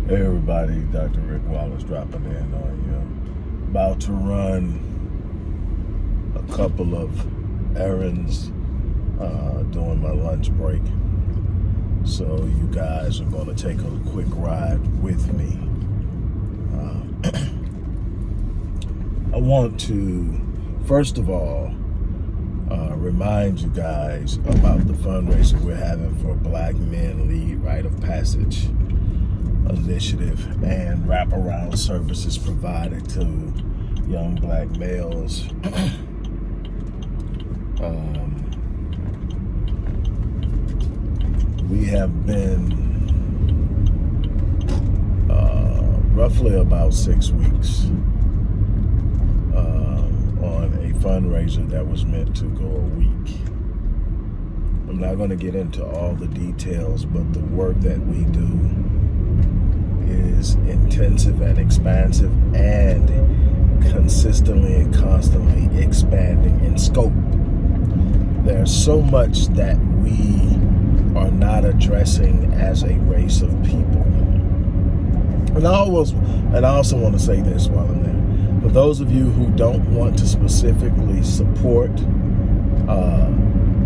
Hey everybody, Dr. Rick Wallace dropping in on you. About to run a couple of errands during my lunch break. So you guys are going to take a quick ride with me. I want to, first of all, remind you guys about the fundraiser we're having for Black Men Lead Rite of Passage initiative and wraparound services provided to young black males. We have been roughly about 6 weeks on a fundraiser that was meant to go a week. I'm not going to get into all the details, but the work that we do is intensive and expansive and consistently and constantly expanding in scope. There's so much that we are not addressing as a race of people. And I also want to say this while I'm there. For those of you who don't want to specifically support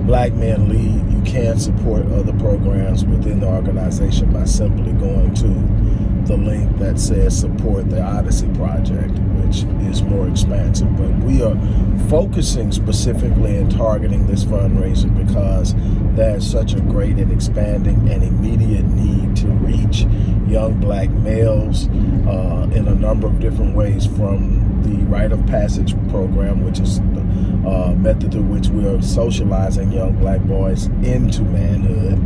Black Men Lead, you can support other programs within the organization by simply going to the link that says support the Odyssey Project, which is more expansive. But we are focusing specifically and targeting this fundraiser because there's such a great and expanding and immediate need to reach young black males in a number of different ways, from the Rite of Passage program, which is the method through which we are socializing young black boys into manhood.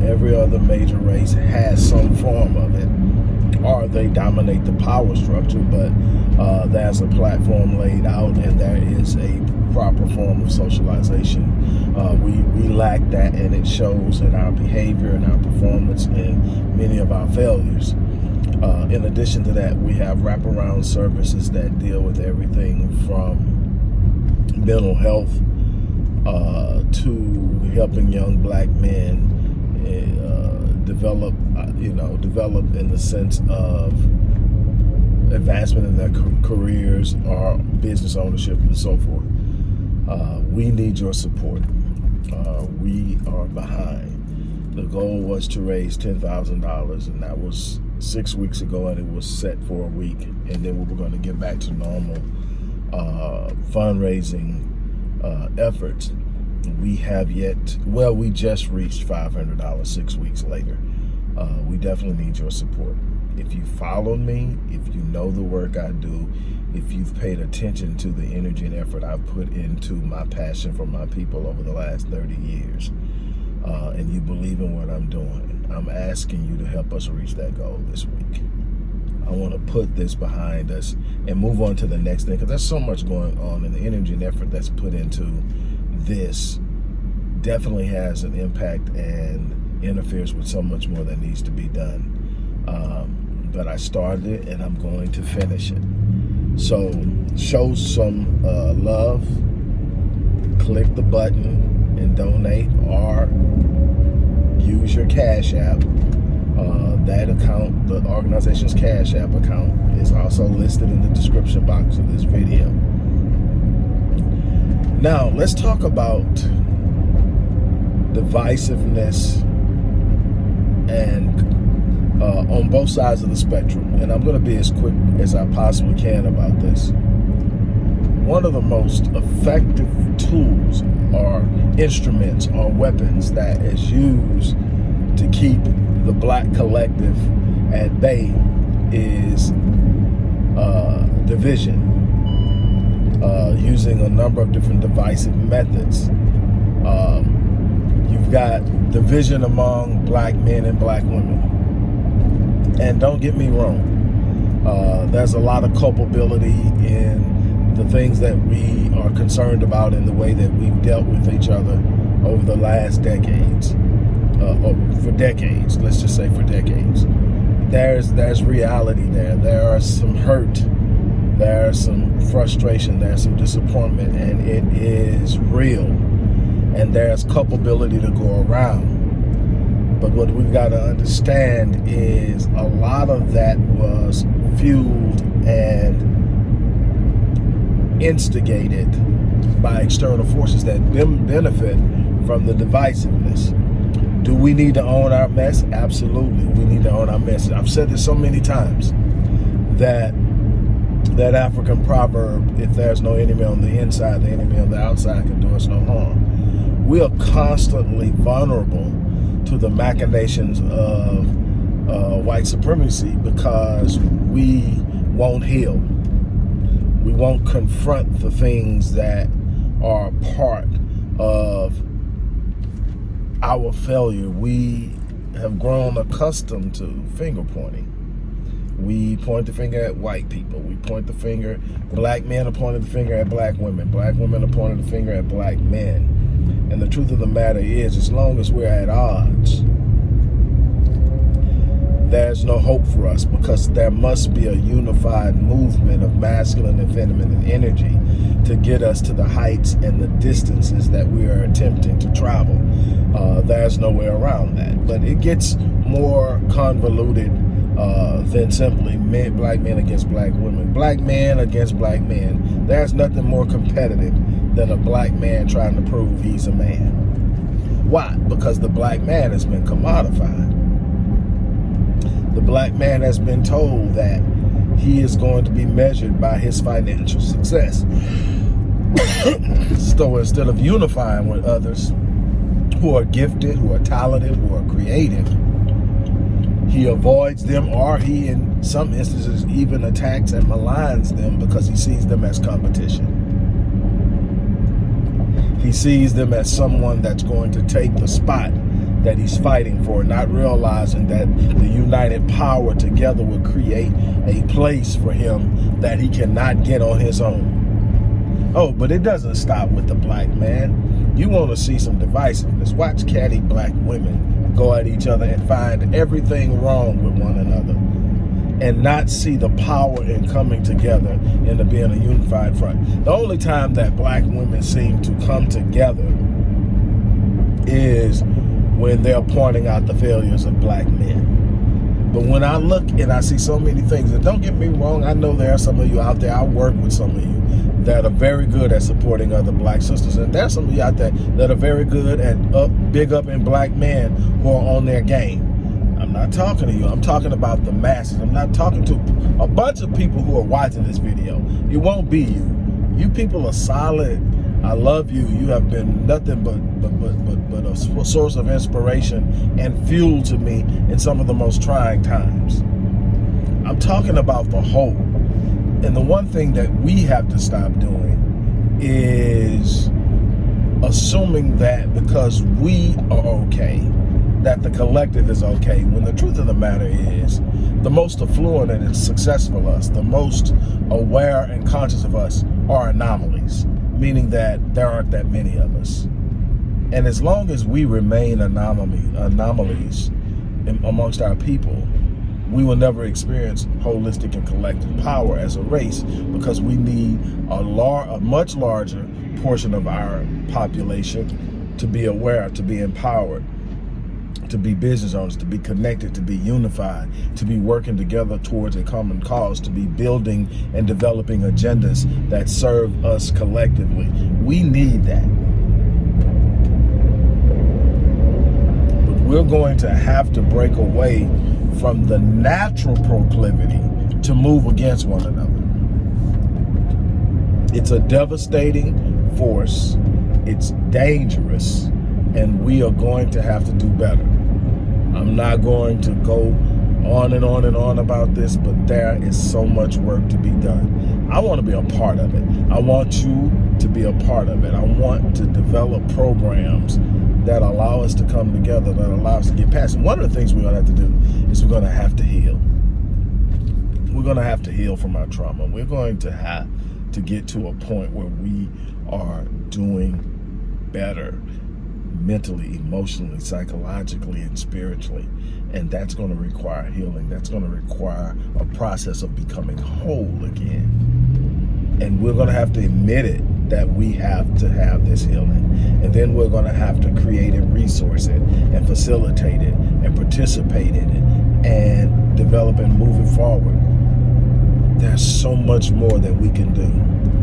Every other major race has some form of it, or they dominate the power structure, but there's a platform laid out and there is a proper form of socialization. We lack that, and it shows in our behavior and our performance and many of our failures. In addition to that, we have wraparound services that deal with everything from mental health to helping young black men develop in the sense of advancement in their careers or business ownership and so forth. We need your support. We are behind. The goal was to raise $10,000, and that was 6 weeks ago, and it was set for a week, and then we were going to get back to normal fundraising efforts. We just reached $500 6 weeks later. We definitely need your support. If you followed me, if you know the work I do, if you've paid attention to the energy and effort I've put into my passion for my people over the last 30 years, and you believe in what I'm doing, I'm asking you to help us reach that goal this week. I want to put this behind us and move on to the next thing, because there's so much going on, and the energy and effort that's put into this definitely has an impact and interferes with so much more that needs to be done. But I started it and I'm going to finish it. So show some love, click the button and donate, or use your Cash App. That account, the organization's Cash App account, is also listed in the description box of this video. Now, let's talk about divisiveness and on both sides of the spectrum. And I'm going to be as quick as I possibly can about this. One of the most effective tools or instruments or weapons that is used to keep the black collective at bay is division, using a number of different divisive methods. You've got division among black men and black women. And don't get me wrong, there's a lot of culpability in the things that we are concerned about in the way that we've dealt with each other over the last decades. For decades, let's just say for decades. There's reality there. There are some hurt, there's some frustration, there's some disappointment, and it is real. And there's culpability to go around. But what we've got to understand is a lot of that was fueled and instigated by external forces that benefit from the divisiveness. Do we need to own our mess? Absolutely, we need to own our mess. I've said this so many times that African proverb, if there's no enemy on the inside, the enemy on the outside can do us no harm. We are constantly vulnerable to the machinations of white supremacy because we won't heal. We won't confront the things that are part of our failure. We have grown accustomed to finger pointing. We point the finger at white people. We point the finger, black men are pointing the finger at black women. Black women are pointing the finger at black men. And the truth of the matter is, as long as we're at odds, there's no hope for us, because there must be a unified movement of masculine and feminine energy to get us to the heights and the distances that we are attempting to travel. There's no way around that. But it gets more convoluted than simply black men against black women. Black man against black men. There's nothing more competitive than a black man trying to prove he's a man. Why? Because the black man has been commodified. The black man has been told that he is going to be measured by his financial success. So instead of unifying with others who are gifted, who are talented, who are creative, he avoids them, or he, in some instances, even attacks and maligns them because he sees them as competition. He sees them as someone that's going to take the spot that he's fighting for, not realizing that the united power together will create a place for him that he cannot get on his own. Oh, but it doesn't stop with the black man. You want to see some divisiveness? Watch catty black women go at each other and find everything wrong with one another, and not see the power in coming together into being a unified front. The only time that black women seem to come together is when they're pointing out the failures of black men. But when I look and I see so many things, and don't get me wrong, I know there are some of you out there, I work with some of you that are very good at supporting other black sisters, and there's some of you out there that are very good at big up in black men who are on their game. I'm not talking to you, I'm talking about the masses. I'm not talking to a bunch of people who are watching this video. It won't be you. You people are solid. I love you. You have been nothing but a source of inspiration and fuel to me in some of the most trying times. I'm talking about the whole. And the one thing that we have to stop doing is assuming that because we are okay, that the collective is okay, when the truth of the matter is the most affluent and successful us, the most aware and conscious of us are anomalies, meaning that there aren't that many of us. And as long as we remain anomalies amongst our people, we will never experience holistic and collective power as a race, because we need a much larger portion of our population to be aware, to be empowered, to be business owners, to be connected, to be unified, to be working together towards a common cause, to be building and developing agendas that serve us collectively. We need that. But we're going to have to break away from the natural proclivity to move against one another. It's a devastating force. It's dangerous, and we are going to have to do better. I'm not going to go on and on and on about this, but there is so much work to be done. I want to be a part of it. I want you to be a part of it. I want to develop programs that allow us to come together, that allow us to get past it. One of the things we're going to have to do is we're going to have to heal. We're going to have to heal from our trauma. We're going to have to get to a point where we are doing better mentally, emotionally, psychologically, and spiritually. And that's going to require healing. That's going to require a process of becoming whole again. And we're going to have to admit it, that we have to have this healing. And then we're going to have to create and resource it and facilitate it and participate in it and develop and move it forward. There's so much more that we can do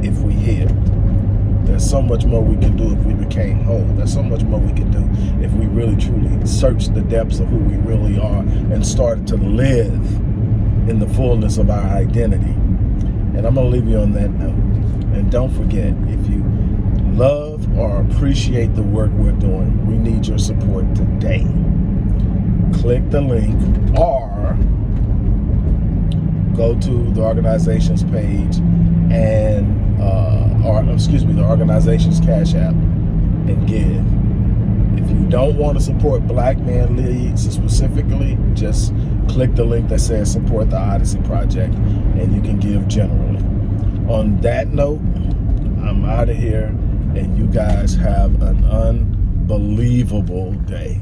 if we heal. There's so much more we can do if we became whole. There's so much more we can do if we really truly search the depths of who we really are and start to live in the fullness of our identity. And I'm going to leave you on that note. And don't forget, if you love or appreciate the work we're doing, we need your support today. Click the link or go to the organization's page and the organization's Cash App and give. If you don't want to support Black Man Leads specifically, just click the link that says support the Odyssey Project and you can give generally. On that note, I'm out of here and you guys have an unbelievable day.